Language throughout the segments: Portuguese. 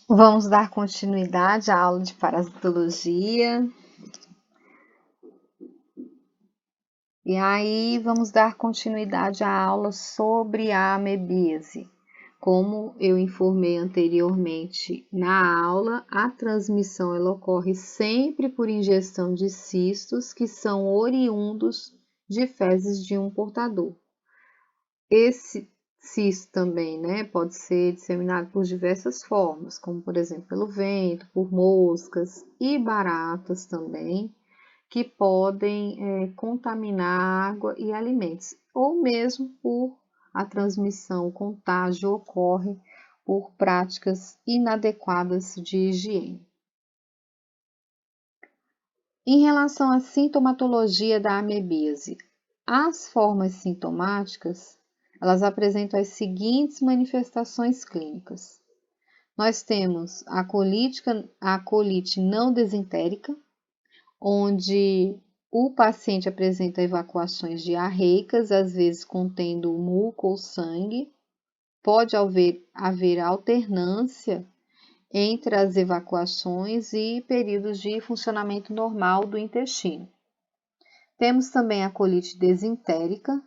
Vamos dar continuidade à aula de parasitologia. E aí, vamos dar continuidade à aula sobre a amebíase. Como eu informei anteriormente na aula, a transmissão ela ocorre sempre por ingestão de cistos que são oriundos de fezes de um portador. Esse cisto também, pode ser disseminado por diversas formas, como por exemplo pelo vento, por moscas e baratas também, que podem contaminar água e alimentos, ou mesmo por a transmissão, o contágio ocorre por práticas inadequadas de higiene. Em relação à sintomatologia da amebíase, as formas sintomáticas, elas apresentam as seguintes manifestações clínicas. Nós temos a colite não desentérica, onde o paciente apresenta evacuações diarreicas, às vezes contendo muco ou sangue. Pode haver alternância entre as evacuações e períodos de funcionamento normal do intestino. Temos também a colite desentérica,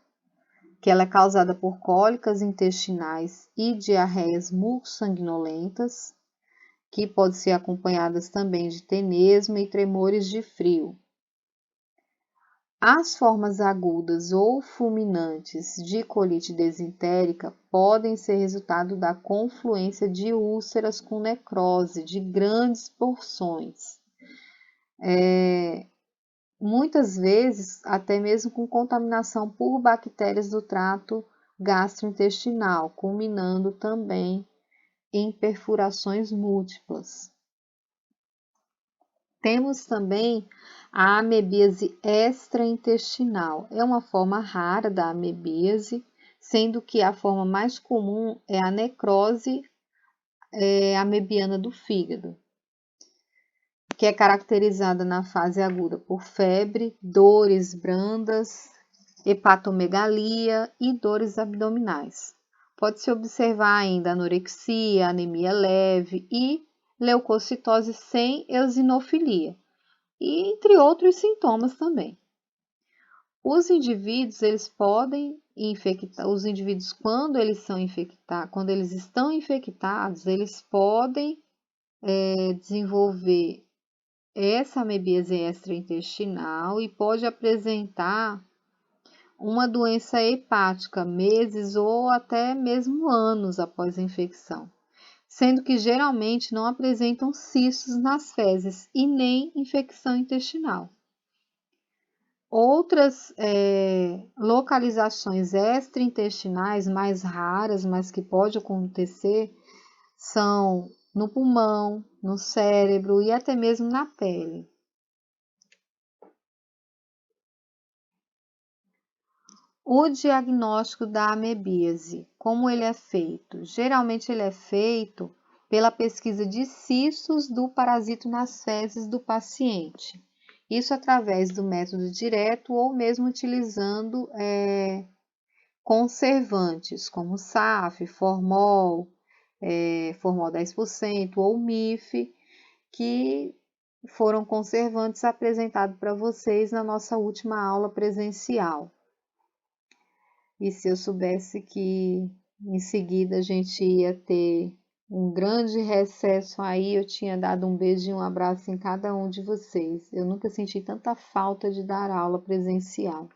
que ela é causada por cólicas intestinais e diarreias mucosanguinolentas, que podem ser acompanhadas também de tenesmo e tremores de frio. As formas agudas ou fulminantes de colite desentérica podem ser resultado da confluência de úlceras com necrose de grandes porções. Muitas vezes, até mesmo com contaminação por bactérias do trato gastrointestinal, culminando também em perfurações múltiplas. Temos também a amebíase extraintestinal. É uma forma rara da amebíase, sendo que a forma mais comum é a necrose amebiana do fígado, que é caracterizada na fase aguda por febre, dores brandas, hepatomegalia e dores abdominais. Pode-se observar ainda anorexia, anemia leve e leucocitose sem eosinofilia, e entre outros sintomas também. Os indivíduos, quando eles estão infectados, eles podem desenvolver essa amebíase extraintestinal e pode apresentar uma doença hepática meses ou até mesmo anos após a infecção, sendo que geralmente não apresentam cistos nas fezes e nem infecção intestinal. Outras localizações extraintestinais mais raras, mas que pode acontecer, são no pulmão, no cérebro e até mesmo na pele. O diagnóstico da amebíase, como ele é feito? Geralmente ele é feito pela pesquisa de cistos do parasito nas fezes do paciente. Isso através do método direto ou mesmo utilizando conservantes como SAF, Formol, Formol 10% ou MIF, que foram conservantes apresentados para vocês na nossa última aula presencial. E se eu soubesse que em seguida a gente ia ter um grande recesso aí, eu tinha dado um beijo e um abraço em cada um de vocês. Eu nunca senti tanta falta de dar aula presencial.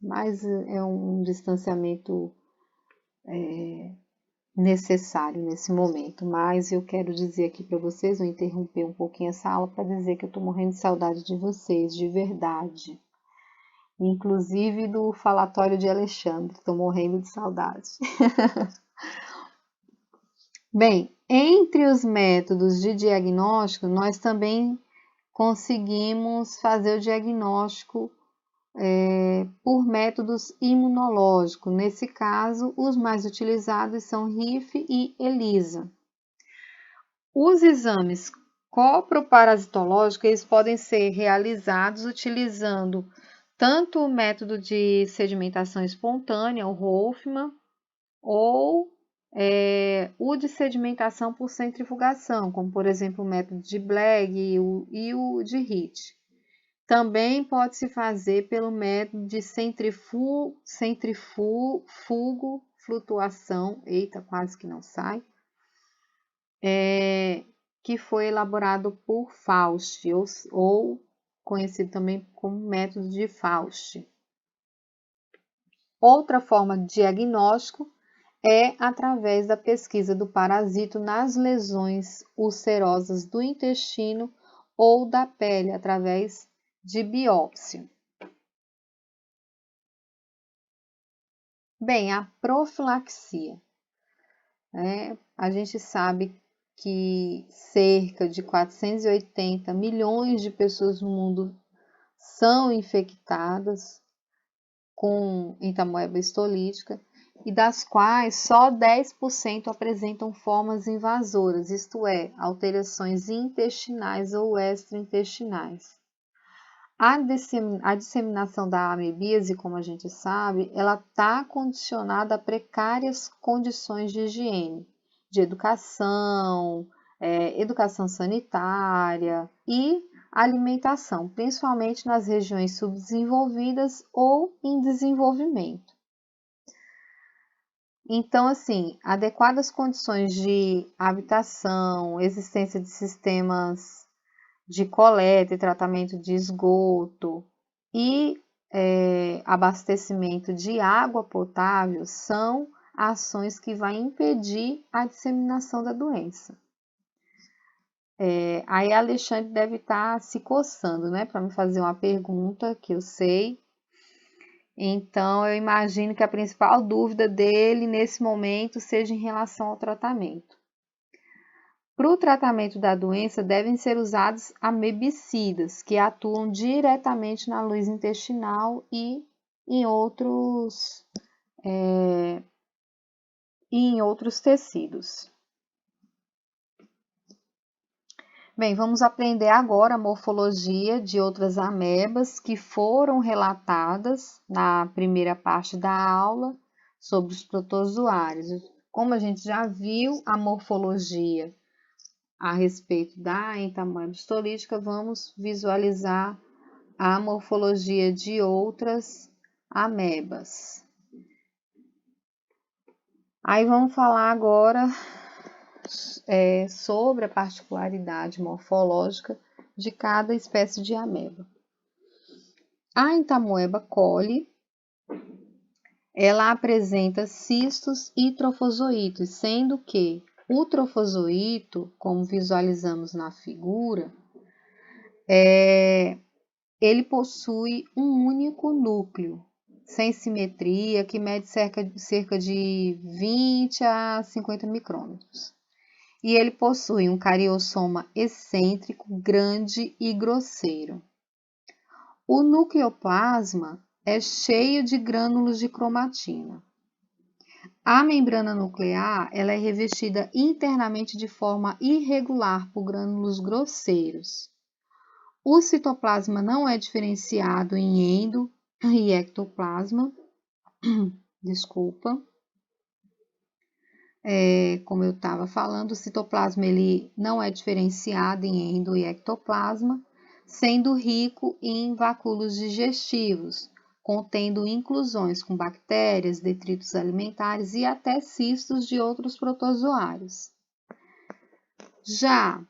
Mas é um distanciamento necessário nesse momento. Mas eu quero dizer aqui para vocês, vou interromper um pouquinho essa aula para dizer que eu estou morrendo de saudade de vocês, de verdade. Inclusive do falatório de Alexandre, estou morrendo de saudade. Bem, entre os métodos de diagnóstico, nós também conseguimos fazer o diagnóstico por métodos imunológicos. Nesse caso, os mais utilizados são RIF e ELISA. Os exames coproparasitológicos eles podem ser realizados utilizando tanto o método de sedimentação espontânea, o Hoffman, ou o de sedimentação por centrifugação, como por exemplo o método de Blagg e o de Ritch. Também pode-se fazer pelo método de centrifugo, flutuação, eita, quase que não sai, que foi elaborado por Faust, ou conhecido também como método de Faust. Outra forma de diagnóstico é através da pesquisa do parasito nas lesões ulcerosas do intestino ou da pele, através de biópsia. Bem, a profilaxia. A gente sabe que cerca de 480 milhões de pessoas no mundo são infectadas com entamoeba histolítica e das quais só 10% apresentam formas invasoras, isto é, alterações intestinais ou extraintestinais. A disseminação da amebíase, como a gente sabe, ela está condicionada a precárias condições de higiene, de educação, educação sanitária e alimentação, principalmente nas regiões subdesenvolvidas ou em desenvolvimento. Então, assim, adequadas condições de habitação, existência de sistemas de coleta e tratamento de esgoto e abastecimento de água potável são ações que vão impedir a disseminação da doença. Aí a Alexandre deve estar se coçando, né, para me fazer uma pergunta que eu sei. Então, eu imagino que a principal dúvida dele nesse momento seja em relação ao tratamento. Para o tratamento da doença, devem ser usados amebicidas, que atuam diretamente na luz intestinal e em outros tecidos. Bem, vamos aprender agora a morfologia de outras amebas que foram relatadas na primeira parte da aula sobre os protozoários. Como a gente já viu a morfologia a respeito da entamoeba histolítica, vamos visualizar a morfologia de outras amebas. Aí vamos falar agora sobre a particularidade morfológica de cada espécie de ameba. A entamoeba coli, ela apresenta cistos e trofozoítos, sendo que o trofozoito, como visualizamos na figura, ele possui um único núcleo, sem simetria, que mede cerca de 20 a 50 micrômetros. E ele possui um cariossoma excêntrico, grande e grosseiro. O nucleoplasma é cheio de grânulos de cromatina. A membrana nuclear ela é revestida internamente de forma irregular por grânulos grosseiros. O citoplasma não é diferenciado em endo e ectoplasma. Desculpa. Como eu estava falando, o citoplasma ele não é diferenciado em endo e ectoplasma, sendo rico em vacúolos digestivos, contendo inclusões com bactérias, detritos alimentares e até cistos de outros protozoários. Já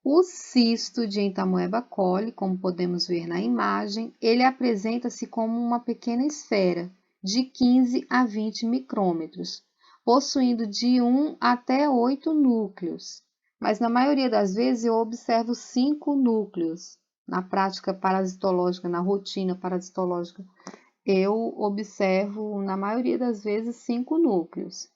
o cisto de entamoeba coli, como podemos ver na imagem, ele apresenta-se como uma pequena esfera de 15 a 20 micrômetros, possuindo de 1 até 8 núcleos, mas na maioria das vezes eu observo 5 núcleos. Na prática parasitológica, na rotina parasitológica, eu observo, na maioria das vezes, 5 núcleos.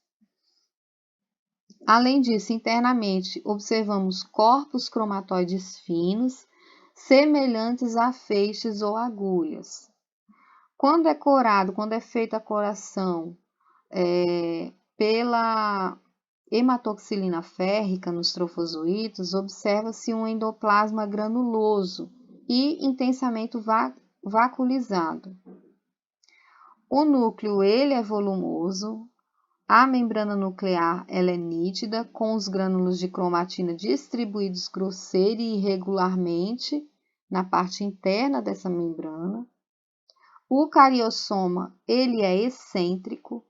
Além disso, internamente, observamos corpos cromatóides finos, semelhantes a feixes ou agulhas. Quando é feita a coração pela hematoxilina férrica nos trofozoítos, observa-se um endoplasma granuloso e intensamente vaculizado. O núcleo ele é volumoso, A membrana nuclear ela é nítida, com os grânulos de cromatina distribuídos grosseira e irregularmente na parte interna dessa membrana. O cariossoma ele é excêntrico.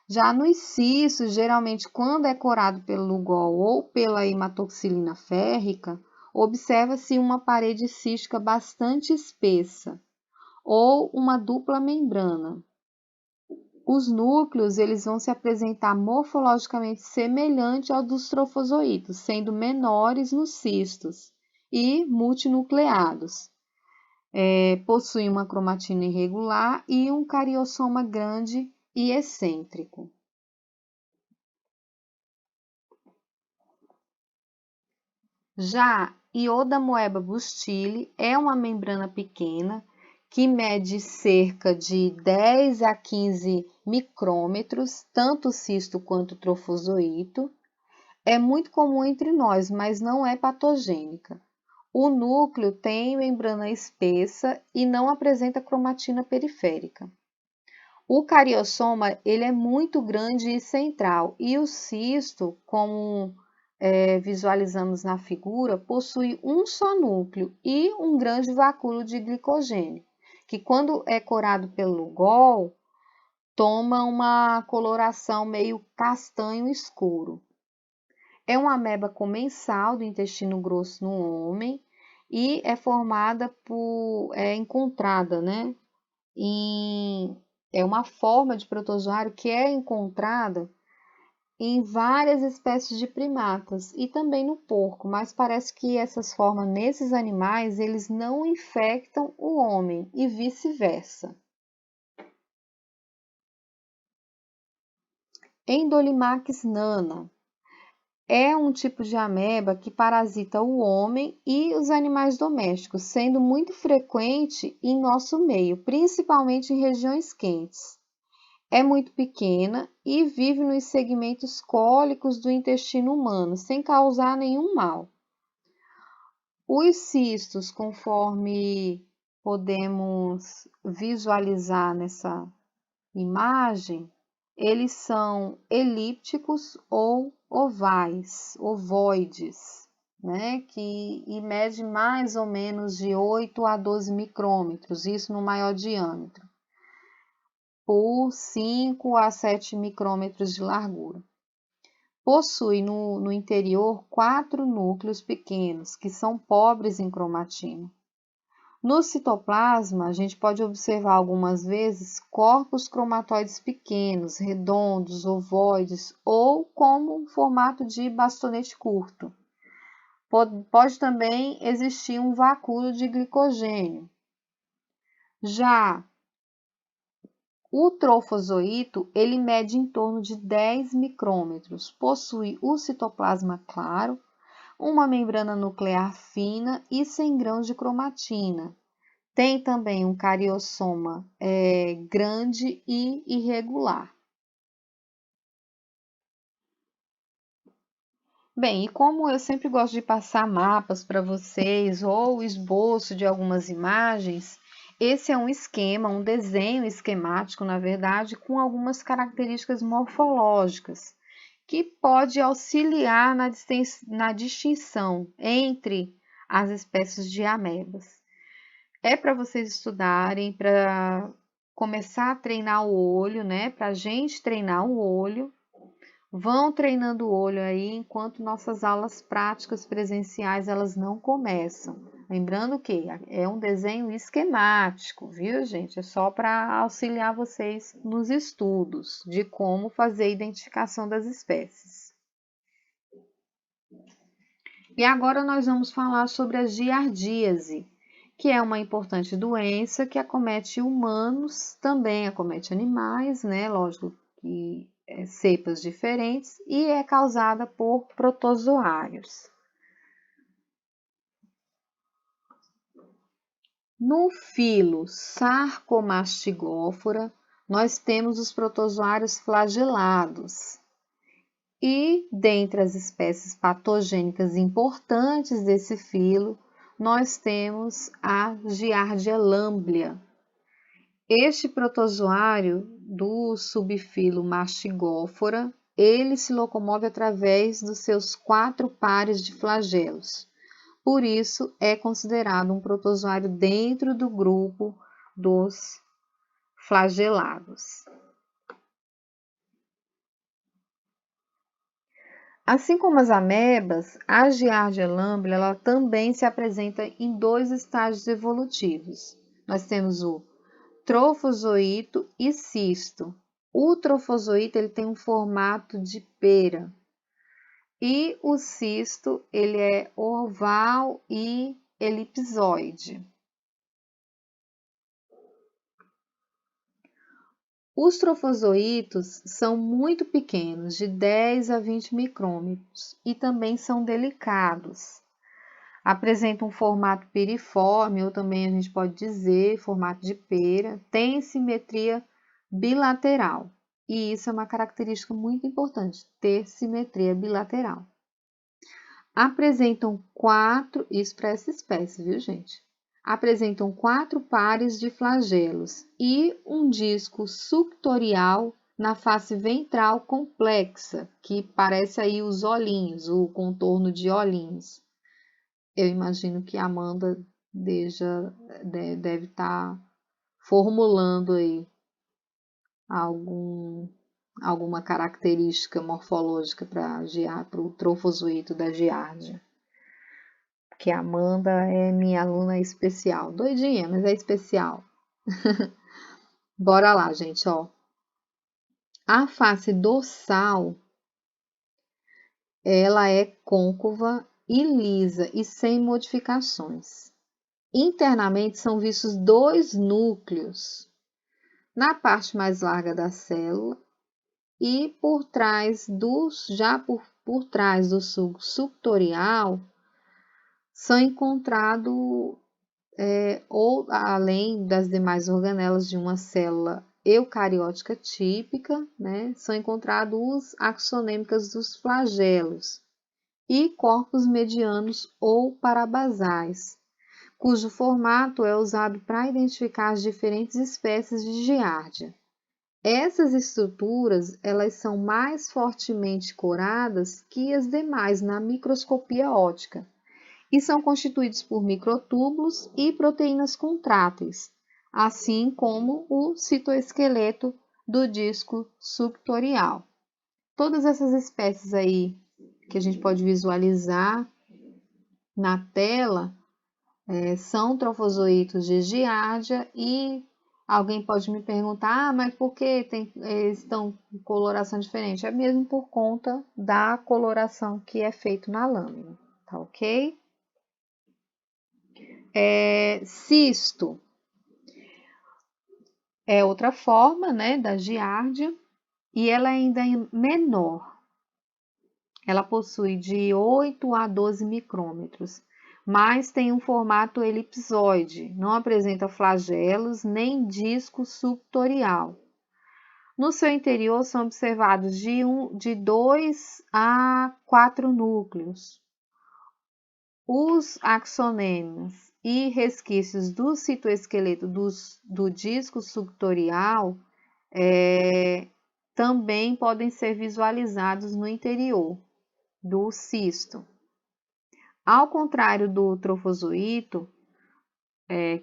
Já nos cistos, geralmente quando é corado pelo Lugol ou pela hematoxilina férrica, observa-se uma parede cística bastante espessa ou uma dupla membrana. Os núcleos eles vão se apresentar morfologicamente semelhante aos dos trofozoítos, sendo menores nos cistos e multinucleados. Possuem uma cromatina irregular e um cariossoma grande e excêntrico. Já Iodamoeba bustili é uma membrana pequena que mede cerca de 10 a 15 micrômetros, tanto o cisto quanto o trofozoito. É muito comum entre nós, mas não é patogênica. O núcleo tem membrana espessa e não apresenta cromatina periférica. O cariossoma ele é muito grande e central, e o cisto, como visualizamos na figura, possui um só núcleo e um grande vacúolo de glicogênio, que quando é corado pelo Lugol, toma uma coloração meio castanho escuro. É uma ameba comensal do intestino grosso no homem e é formada encontrada, né? É uma forma de protozoário que é encontrada em várias espécies de primatas e também no porco, mas parece que essas formas nesses animais eles não infectam o homem e vice-versa. Endolimax nana é um tipo de ameba que parasita o homem e os animais domésticos, sendo muito frequente em nosso meio, principalmente em regiões quentes. É muito pequena e vive nos segmentos cólicos do intestino humano, sem causar nenhum mal. Os cistos, conforme podemos visualizar nessa imagem, eles são elípticos ou ovais, ovoides, né? E mede mais ou menos de 8 a 12 micrômetros, isso no maior diâmetro, por 5 a 7 micrômetros de largura. Possui no interior 4 núcleos pequenos, que são pobres em cromatina. No citoplasma, a gente pode observar algumas vezes corpos cromatóides pequenos, redondos, ovoides ou como um formato de bastonete curto. Pode também existir um vacúolo de glicogênio. Já o trofozoito, ele mede em torno de 10 micrômetros, possui o citoplasma claro, uma membrana nuclear fina e sem grãos de cromatina. Tem também um cariossoma grande e irregular. Bem, e como eu sempre gosto de passar mapas para vocês ou esboço de algumas imagens, esse é um esquema, um desenho esquemático, na verdade, com algumas características morfológicas, que pode auxiliar na distinção entre as espécies de amebas. É para vocês estudarem, para começar a treinar o olho, né? Para a gente treinar o olho. Vão treinando o olho aí enquanto nossas aulas práticas presenciais elas não começam. Lembrando que é um desenho esquemático, viu, gente? É só para auxiliar vocês nos estudos de como fazer a identificação das espécies. E agora nós vamos falar sobre a giardíase, que é uma importante doença que acomete humanos, também acomete animais, né? Lógico que cepas diferentes, e é causada por protozoários. No filo Sarcomastigófora, nós temos os protozoários flagelados. E, dentre as espécies patogênicas importantes desse filo, nós temos a Giardia lamblia. Este protozoário do subfilo Mastigófora, ele se locomove através dos seus 4 pares de flagelos. Por isso, é considerado um protozoário dentro do grupo dos flagelados. Assim como as amebas, a Giardia lamblia ela também se apresenta em 2 estágios evolutivos. Nós temos o trofozoito e cisto. O trofozoito ele tem um formato de pera e o cisto ele é oval e elipsoide. Os trofozoitos são muito pequenos, de 10 a 20 micrômetros, e também são delicados. Apresentam um formato piriforme, ou também a gente pode dizer formato de pera, tem simetria bilateral. E isso é uma característica muito importante, ter simetria bilateral. Apresentam 4, isso para essa espécie, viu, gente? Apresentam 4 pares de flagelos e um disco suctorial na face ventral complexa, que parece aí os olhinhos, o contorno de olhinhos. Eu imagino que a Amanda deve estar formulando aí alguma característica morfológica para o trofozoito da giardia. Porque a Amanda é minha aluna especial. Doidinha, mas é especial. Bora lá, gente, ó. A face dorsal, ela é côncava e lisa e sem modificações. Internamente são vistos 2 núcleos na parte mais larga da célula e por trás por trás do suco suctorial são encontrados ou além das demais organelas de uma célula eucariótica típica, né, são encontrados os axonêmicas dos flagelos e corpos medianos ou parabasais, cujo formato é usado para identificar as diferentes espécies de giardia. Essas estruturas, elas são mais fortemente coradas que as demais na microscopia óptica e são constituídos por microtúbulos e proteínas contráteis, assim como o citoesqueleto do disco suctorial. Todas essas espécies aí que a gente pode visualizar na tela são trofozoitos de giardia e alguém pode me perguntar, mas por que eles estão com coloração diferente? É mesmo por conta da coloração que é feita na lâmina, tá ok? Cisto é outra forma, né, da giardia e ela ainda é menor. Ela possui de 8 a 12 micrômetros, mas tem um formato elipsoide, não apresenta flagelos nem disco suctorial. No seu interior são observados de 2 a 4 núcleos. Os axonemas e resquícios do citoesqueleto do disco suctorial também podem ser visualizados no interior do cisto. Ao contrário do trofozoito,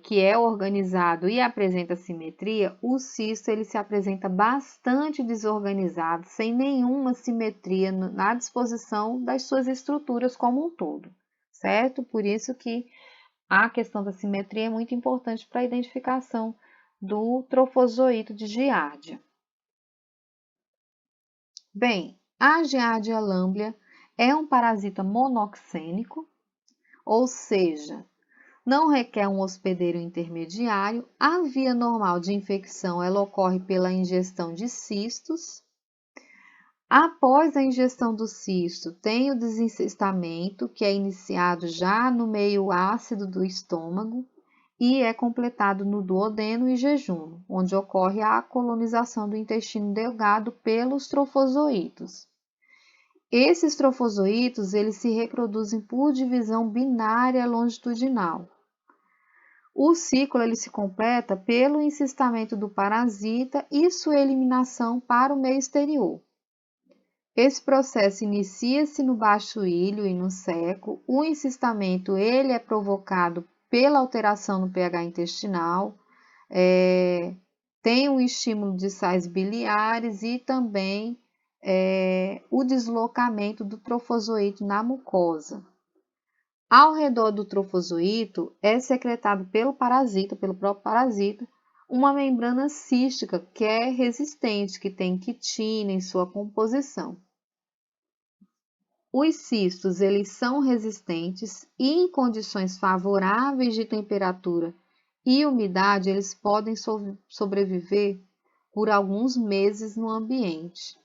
que é organizado e apresenta simetria, o cisto ele se apresenta bastante desorganizado, sem nenhuma simetria na disposição das suas estruturas como um todo, certo? Por isso que a questão da simetria é muito importante para a identificação do trofozoito de giardia. Bem, a giardia lamblia é um parasita monoxênico, ou seja, não requer um hospedeiro intermediário. A via normal de infecção ela ocorre pela ingestão de cistos. Após a ingestão do cisto, tem o desencestamento, que é iniciado já no meio ácido do estômago e é completado no duodeno e jejum, onde ocorre a colonização do intestino delgado pelos trofozoitos. Esses trofozoitos eles se reproduzem por divisão binária longitudinal. O ciclo ele se completa pelo encistamento do parasita e sua eliminação para o meio exterior. Esse processo inicia-se no baixo ilho e no seco. O encistamento ele é provocado pela alteração no pH intestinal, tem um estímulo de sais biliares e também o deslocamento do trofozoito na mucosa. Ao redor do trofozoito é secretado pelo próprio parasita, uma membrana cística que é resistente, que tem quitina em sua composição. Os cistos, eles são resistentes e em condições favoráveis de temperatura e umidade, eles podem sobreviver por alguns meses no ambiente.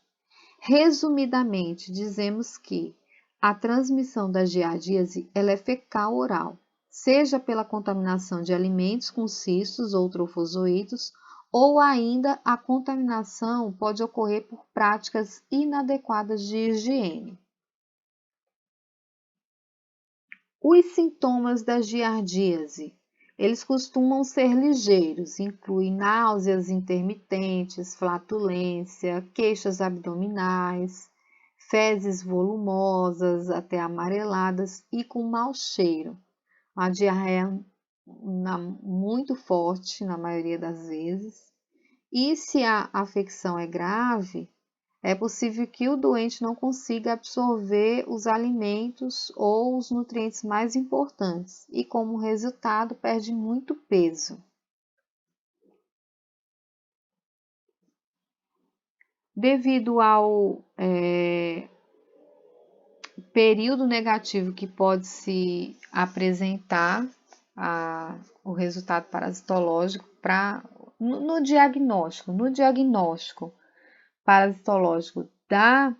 Resumidamente, dizemos que a transmissão da giardíase ela é fecal-oral, seja pela contaminação de alimentos com cistos ou trofozoítos, ou ainda a contaminação pode ocorrer por práticas inadequadas de higiene. Os sintomas da giardíase, eles costumam ser ligeiros, incluem náuseas intermitentes, flatulência, queixas abdominais, fezes volumosas, até amareladas e com mau cheiro. Uma diarreia muito forte na maioria das vezes. E se a afecção é grave, é possível que o doente não consiga absorver os alimentos ou os nutrientes mais importantes e, como resultado, perde muito peso. Devido ao período negativo que pode se apresentar o resultado parasitológico no diagnóstico parasitológico da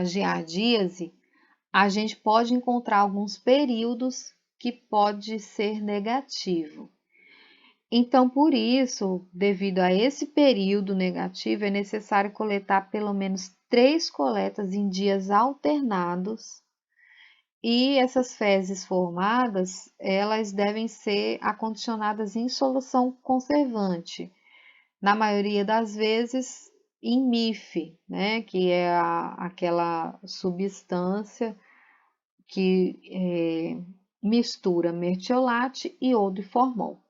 giardíase, a gente pode encontrar alguns períodos que pode ser negativo. Então, por isso, devido a esse período negativo, é necessário coletar pelo menos 3 coletas em dias alternados. E essas fezes formadas, elas devem ser acondicionadas em solução conservante, na maioria das vezes em MIF, né, que é aquela substância que mistura mertiolate e iodoformol.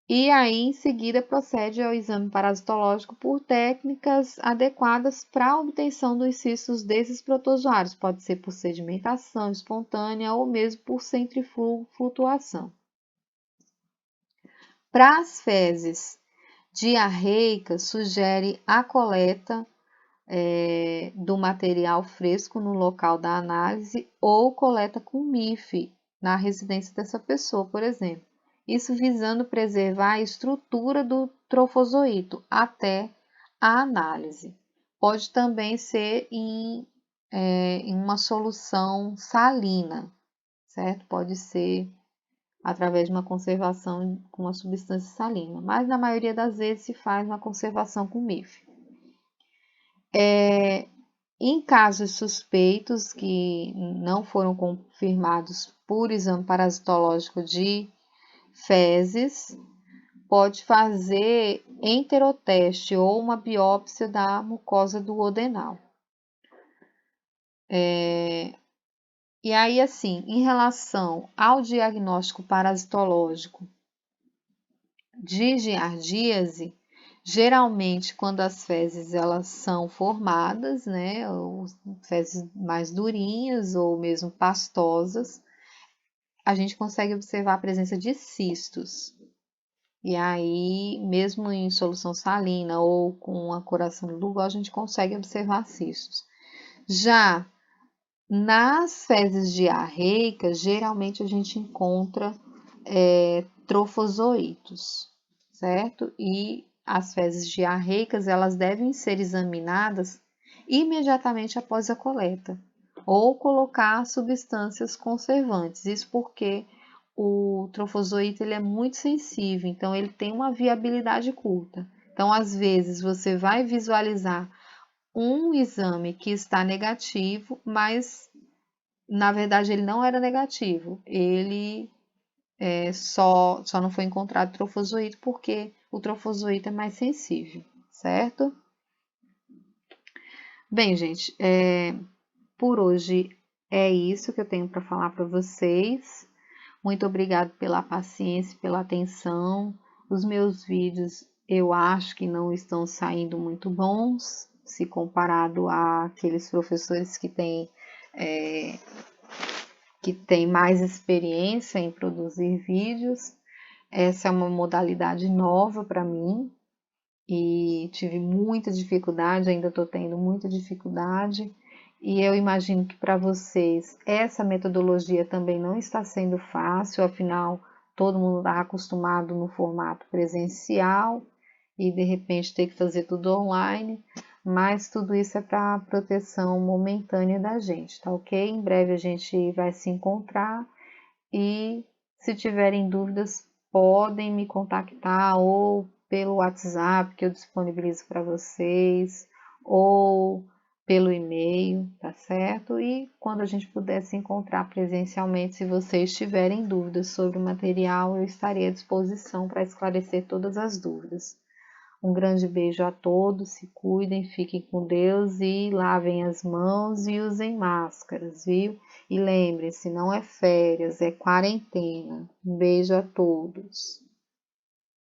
E aí, em seguida, procede ao exame parasitológico por técnicas adequadas para a obtenção dos cistos desses protozoários. Pode ser por sedimentação espontânea ou mesmo por centriflutuação. Para as fezes diarreicas, sugere a coleta do material fresco no local da análise ou coleta com MIF na residência dessa pessoa, por exemplo. Isso visando preservar a estrutura do trofozoito até a análise. Pode também ser em uma solução salina, certo? Pode ser através de uma conservação com uma substância salina, mas na maioria das vezes se faz uma conservação com MIF. Em casos suspeitos que não foram confirmados por exame parasitológico de fezes, pode fazer enteroteste ou uma biópsia da mucosa do duodenal. E aí, assim, em relação ao diagnóstico parasitológico de giardíase, geralmente quando as fezes elas são formadas, né, ou fezes mais durinhas ou mesmo pastosas, a gente consegue observar a presença de cistos. E aí, mesmo em solução salina ou com a curação do Lugol, a gente consegue observar cistos. Já nas fezes diarreicas, geralmente a gente encontra trofozoítos, certo? E as fezes diarreicas, elas devem ser examinadas imediatamente após a coleta, ou colocar substâncias conservantes. Isso porque o trofozoito ele é muito sensível, então ele tem uma viabilidade curta. Então, às vezes, você vai visualizar um exame que está negativo, mas Na verdade, ele não era negativo, ele só não foi encontrado trofozoito porque o trofozoito é mais sensível, certo? Bem, gente, por hoje é isso que eu tenho para falar para vocês. Muito obrigado pela paciência, pela atenção. Os meus vídeos eu acho que não estão saindo muito bons, se comparado àqueles professores que têm mais experiência em produzir vídeos. Essa é uma modalidade nova para mim e tive muita dificuldade, ainda estou tendo muita dificuldade. E eu imagino que para vocês essa metodologia também não está sendo fácil, afinal, todo mundo está acostumado no formato presencial e de repente ter que fazer tudo online, mas tudo isso é para proteção momentânea da gente, tá ok? Em breve a gente vai se encontrar e se tiverem dúvidas, podem me contactar ou pelo WhatsApp que eu disponibilizo para vocês, ou pelo e-mail, tá certo? E quando a gente puder se encontrar presencialmente, se vocês tiverem dúvidas sobre o material, eu estarei à disposição para esclarecer todas as dúvidas. Um grande beijo a todos, se cuidem, fiquem com Deus e lavem as mãos e usem máscaras, viu? E lembrem-se, não é férias, é quarentena. Um beijo a todos.